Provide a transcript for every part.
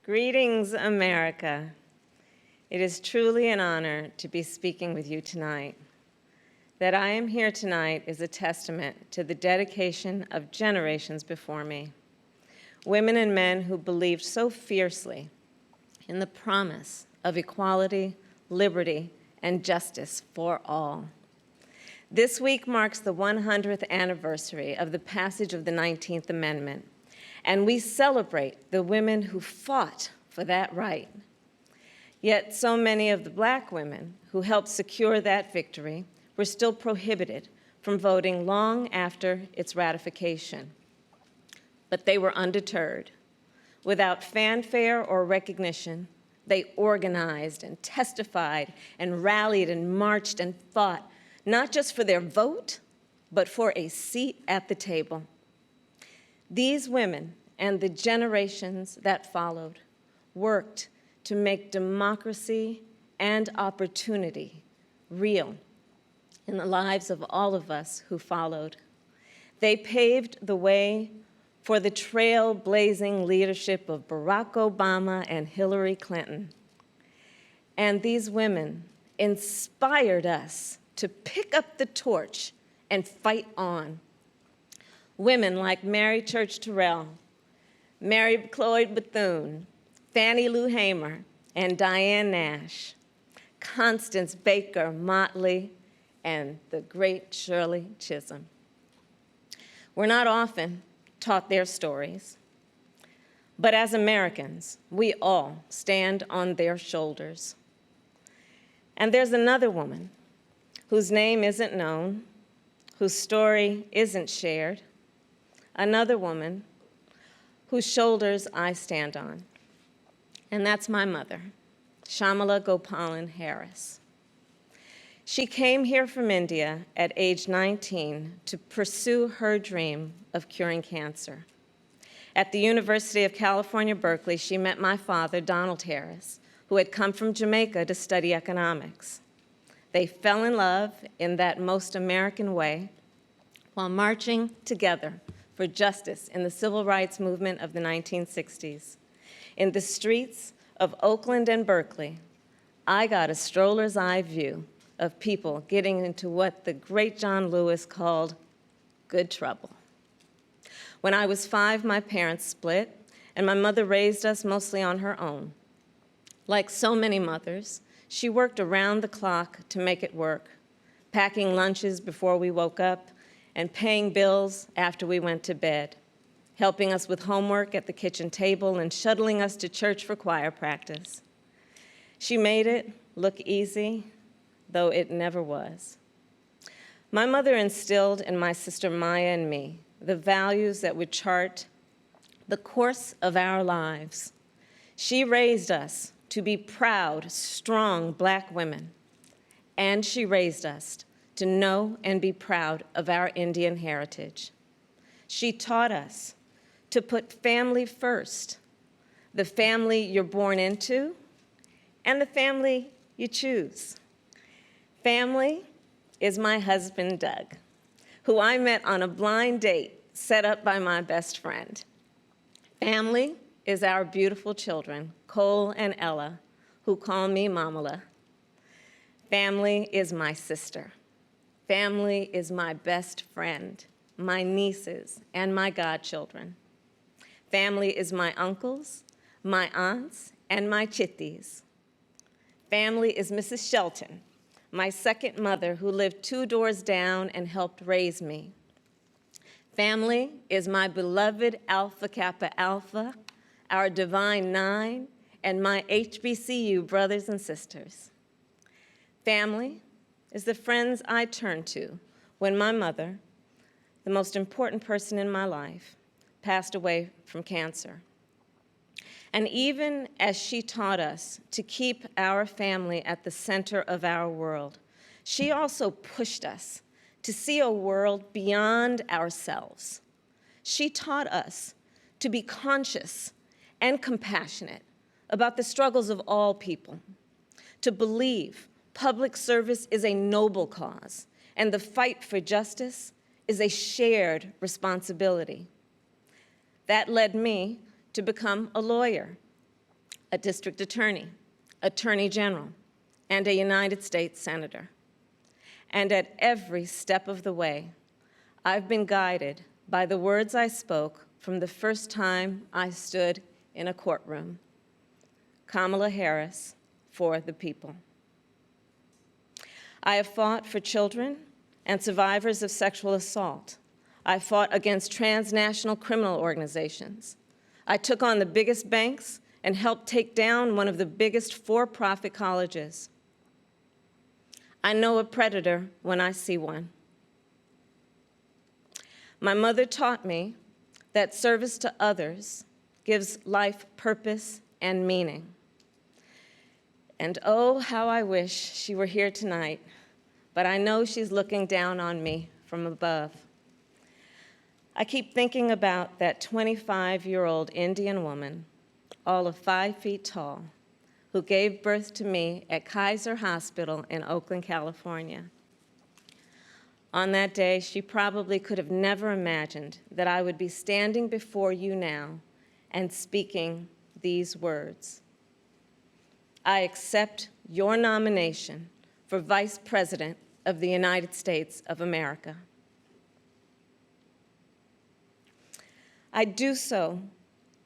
Greetings, America. It is truly an honor to be speaking with you tonight. That I am here tonight is a testament to the dedication of generations before me, women and men who believed so fiercely in the promise of equality, liberty, and justice for all. This week marks the 100th anniversary of the passage of the 19th Amendment, and we celebrate the women who fought for that right. Yet so many of the Black women who helped secure that victory were still prohibited from voting long after its ratification. But they were undeterred. Without fanfare or recognition, they organized and testified and rallied and marched and fought, not just for their vote, but for a seat at the table. These women and the generations that followed worked to make democracy and opportunity real in the lives of all of us who followed. They paved the way for the trailblazing leadership of Barack Obama and Hillary Clinton. And these women inspired us to pick up the torch and fight on. Women like Mary Church Terrell, Mary Cloyd Bethune, Fannie Lou Hamer, and Diane Nash, Constance Baker Motley, and the great Shirley Chisholm. We're not often taught their stories, but as Americans, we all stand on their shoulders. And there's another woman whose name isn't known, whose story isn't shared, another woman whose shoulders I stand on. And that's my mother, Kamala Gopalan Harris. She came here from India at age 19 to pursue her dream of curing cancer. At the University of California, Berkeley, she met my father, Donald Harris, who had come from Jamaica to study economics. They fell in love in that most American way while marching together for justice in the civil rights movement of the 1960s. In the streets of Oakland and Berkeley, I got a stroller's eye view of people getting into what the great John Lewis called good trouble. When I was 5, my parents split, and my mother raised us mostly on her own. Like so many mothers, she worked around the clock to make it work, packing lunches before we woke up and paying bills after we went to bed, helping us with homework at the kitchen table and shuttling us to church for choir practice. She made it look easy, though it never was. My mother instilled in my sister Maya and me the values that would chart the course of our lives. She raised us to be proud, strong Black women, and she raised us to know and be proud of our Indian heritage. She taught us to put family first, the family you're born into and the family you choose. Family is my husband, Doug, who I met on a blind date set up by my best friend. Family is our beautiful children, Cole and Ella, who call me Kamala. Family is my sister. Family is my best friend, my nieces, and my godchildren. Family is my uncles, my aunts, and my chitties. Family is Mrs. Shelton, my second mother who lived 2 doors down and helped raise me. Family is my beloved Alpha Kappa Alpha, our Divine Nine, and my HBCU brothers and sisters. Family is the friends I turn to when my mother, the most important person in my life, passed away from cancer. And even as she taught us to keep our family at the center of our world, she also pushed us to see a world beyond ourselves. She taught us to be conscious and compassionate about the struggles of all people, to believe public service is a noble cause, and the fight for justice is a shared responsibility. That led me to become a lawyer. a district attorney, attorney general, and a United States senator. And at every step of the way, I've been guided by the words I spoke from the first time I stood in a courtroom. Kamala Harris, for the people. I have fought for children and survivors of sexual assault. I fought against transnational criminal organizations. I took on the biggest banks and helped take down one of the biggest for-profit colleges. I know a predator when I see one. My mother taught me that service to others gives life purpose and meaning. And oh, how I wish she were here tonight, but I know she's looking down on me from above. I keep thinking about that 25-year-old Indian woman, all of 5 feet tall, who gave birth to me at Kaiser Hospital in Oakland, California. On that day, she probably could have never imagined that I would be standing before you now and speaking these words. I accept your nomination for Vice President of the United States of America. I do so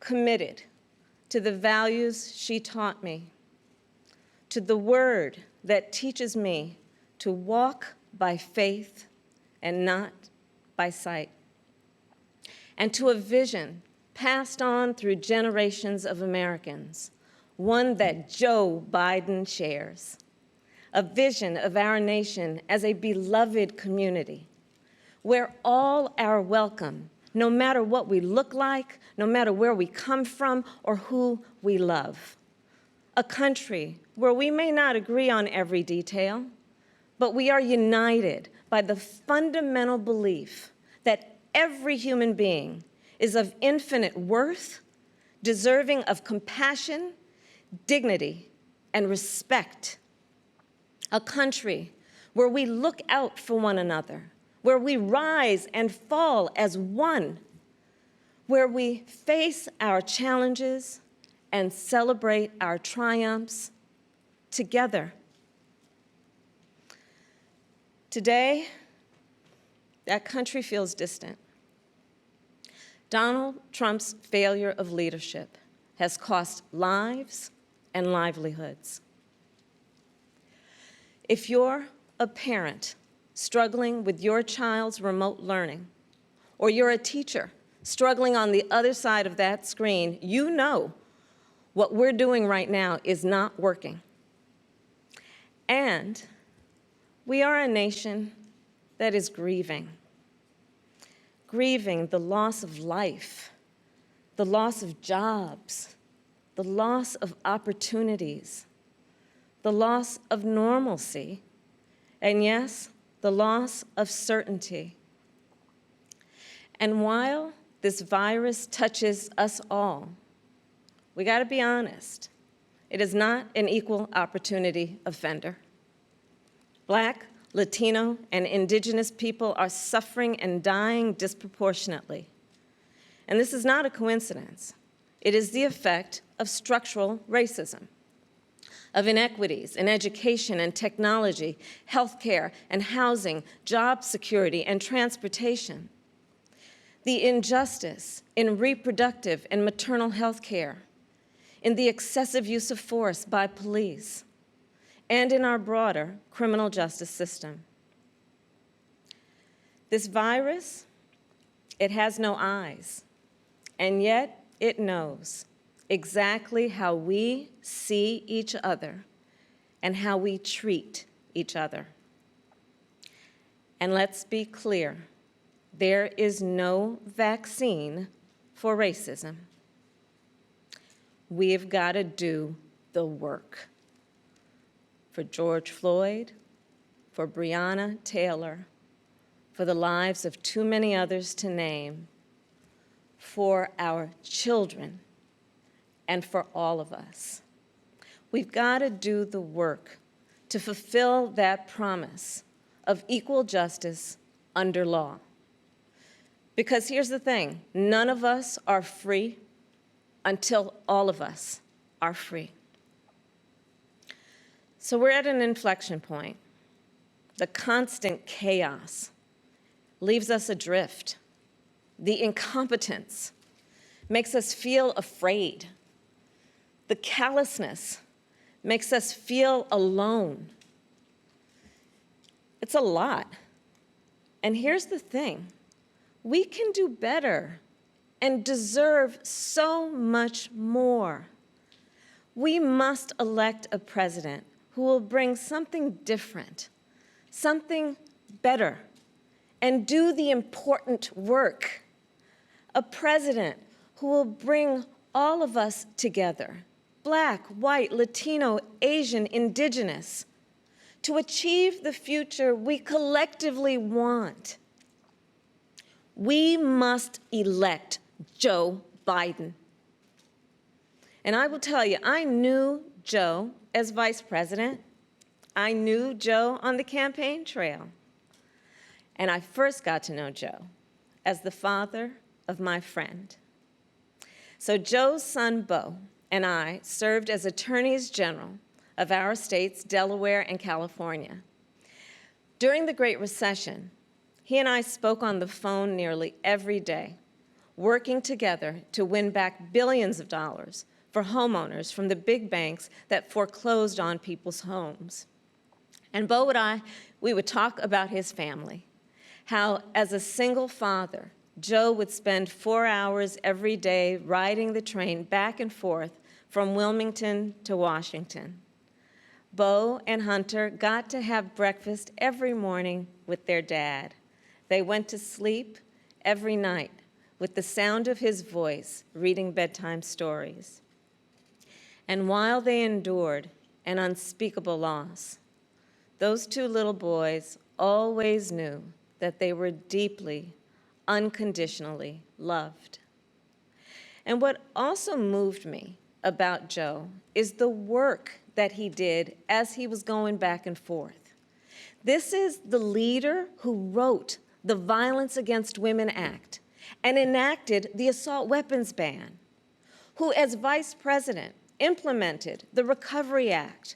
committed to the values she taught me, to the word that teaches me to walk by faith and not by sight, and to a vision passed on through generations of Americans, one that Joe Biden shares, a vision of our nation as a beloved community, where all are welcome, no matter what we look like, no matter where we come from or who we love. A country where we may not agree on every detail, but we are united by the fundamental belief that every human being is of infinite worth, deserving of compassion, dignity, and respect. A country where we look out for one another, where we rise and fall as one, where we face our challenges and celebrate our triumphs together. Today, that country feels distant. Donald Trump's failure of leadership has cost lives and livelihoods. If you're a parent struggling with your child's remote learning, or you're a teacher struggling on the other side of that screen, you know what we're doing right now is not working. And we are a nation that is grieving the loss of life, the loss of jobs, the loss of opportunities, the loss of normalcy, and yes, the loss of certainty. And while this virus touches us all, we gotta be honest, it is not an equal opportunity offender. Black, Latino, and Indigenous people are suffering and dying disproportionately. And this is not a coincidence. It is the effect of structural racism, of inequities in education and technology, healthcare and housing, job security and transportation, the injustice in reproductive and maternal health care, in the excessive use of force by police, and in our broader criminal justice system. This virus, it has no eyes, and yet it knows exactly how we see each other and how we treat each other. And let's be clear, there is no vaccine for racism. We've got to do the work. For George Floyd, for Breonna Taylor, for the lives of too many others to name, for our children, and for all of us. We've got to do the work to fulfill that promise of equal justice under law. Because here's the thing, none of us are free until all of us are free. So we're at an inflection point. The constant chaos leaves us adrift. The incompetence makes us feel afraid. The callousness makes us feel alone. It's a lot. And here's the thing. We can do better and deserve so much more. We must elect a president who will bring something different, something better, and do the important work. A president who will bring all of us together, Black, white, Latino, Asian, Indigenous, to achieve the future we collectively want. We must elect Joe Biden. And I will tell you, I knew Joe as vice president. I knew Joe on the campaign trail. And I first got to know Joe as the father of my friend. So Joe's son, Beau, and I served as attorneys general of our states, Delaware and California. During the Great Recession, he and I spoke on the phone nearly every day, working together to win back billions of dollars for homeowners from the big banks that foreclosed on people's homes. And Beau and I, we would talk about his family, how as a single father, Joe would spend 4 hours every day riding the train back and forth from Wilmington to Washington. Beau and Hunter got to have breakfast every morning with their dad. They went to sleep every night with the sound of his voice reading bedtime stories. And while they endured an unspeakable loss, those two little boys always knew that they were deeply, unconditionally loved. And what also moved me about Joe is the work that he did as he was going back and forth. This is the leader who wrote the Violence Against Women Act and enacted the assault weapons ban, who as vice president implemented the Recovery Act,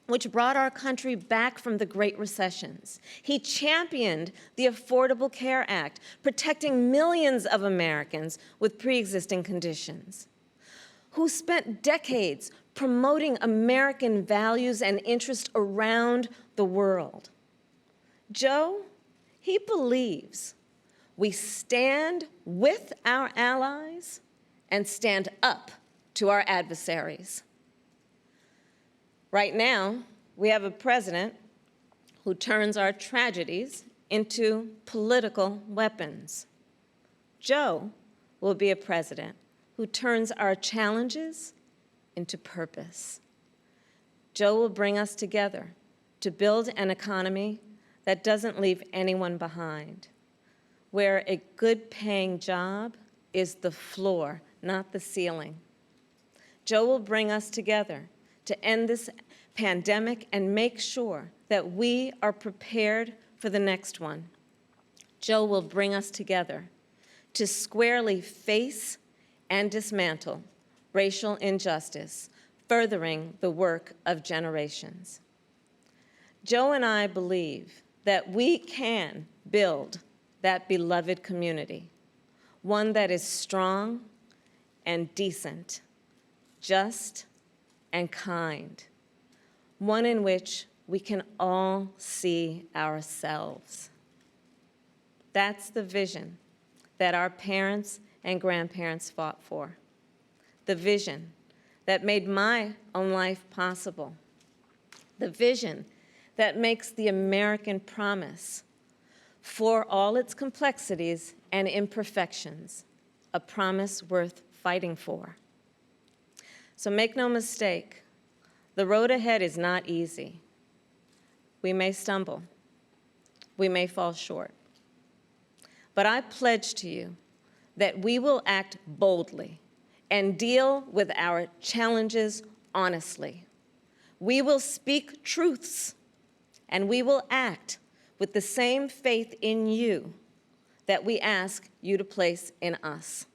which brought our country back from the Great Recessions. He championed the Affordable Care Act, protecting millions of Americans with pre-existing conditions, who spent decades promoting American values and interests around the world. Joe, he believes we stand with our allies and stand up to our adversaries. Right now, we have a president who turns our tragedies into political weapons. Joe will be a president who turns our challenges into purpose. Joe will bring us together to build an economy that doesn't leave anyone behind, where a good-paying job is the floor, not the ceiling. Joe will bring us together to end this pandemic and make sure that we are prepared for the next one. Joe will bring us together to squarely face and dismantle racial injustice, furthering the work of generations. Joe and I believe that we can build that beloved community, one that is strong and decent, just and kind, one in which we can all see ourselves. That's the vision that our parents and grandparents fought for, the vision that made my own life possible, the vision that makes the American promise, for all its complexities and imperfections, a promise worth fighting for. So make no mistake, the road ahead is not easy. We may stumble. We may fall short. But I pledge to you that we will act boldly and deal with our challenges honestly. We will speak truths, and we will act with the same faith in you that we ask you to place in us.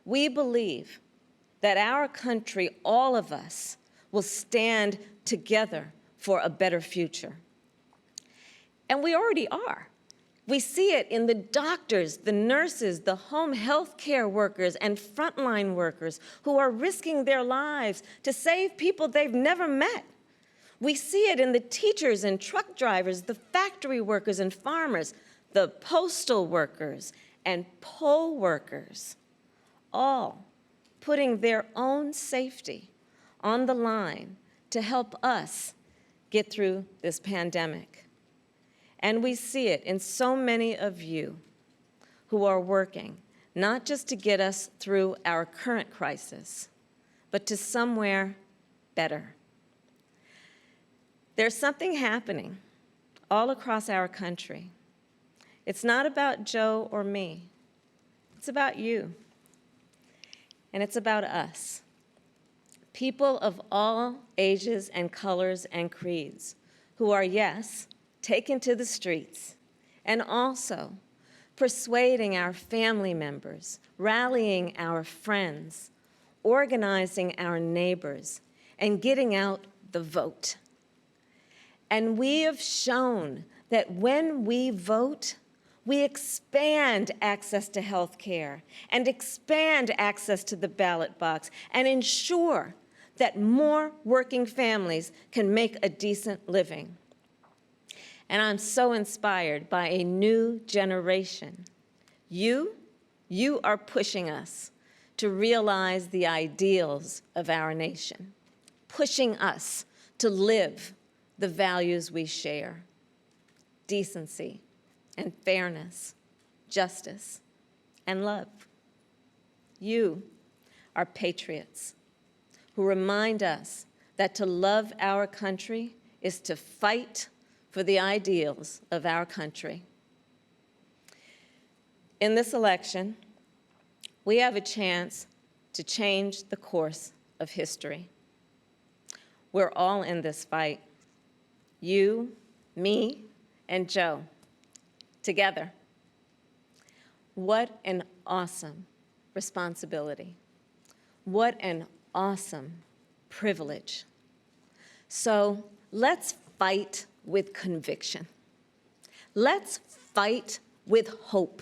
We believe that our country, all of us, will stand together for a better future. And we already are. We see it in the doctors, the nurses, the home health care workers, and frontline workers who are risking their lives to save people they've never met. We see it in the teachers and truck drivers, the factory workers and farmers, the postal workers and poll workers, all putting their own safety on the line to help us get through this pandemic. And we see it in so many of you who are working, not just to get us through our current crisis, but to somewhere better. There's something happening all across our country. It's not about Joe or me. It's about you. And it's about us. People of all ages and colors and creeds who are, yes, taken to the streets, and also persuading our family members, rallying our friends, organizing our neighbors, and getting out the vote. And we have shown that when we vote, we expand access to health care and expand access to the ballot box and ensure that more working families can make a decent living. And I'm so inspired by a new generation. You are pushing us to realize the ideals of our nation, pushing us to live the values we share: decency and fairness, justice and love. You are patriots who remind us that to love our country is to fight for the ideals of our country. In this election, we have a chance to change the course of history. We're all in this fight. You, me, and Joe, together. What an awesome responsibility. What an awesome privilege. So let's fight with conviction. Let's fight with hope.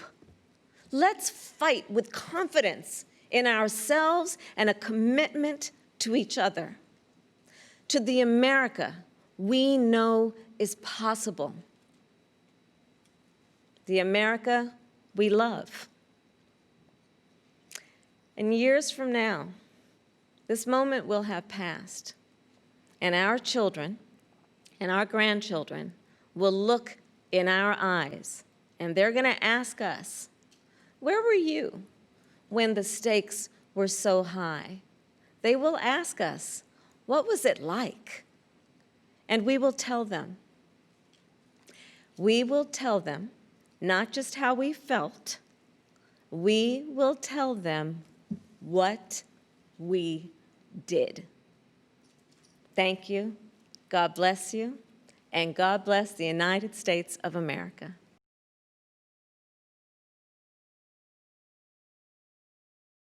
Let's fight with confidence in ourselves and a commitment to each other, to the America we know is possible, the America we love. And years from now, this moment will have passed, and our children and our grandchildren will look in our eyes, and they're going to ask us, where were you when the stakes were so high? They will ask us, what was it like? And we will tell them. We will tell them not just how we felt, we will tell them what we did. Thank you. God bless you. And God bless the United States of America.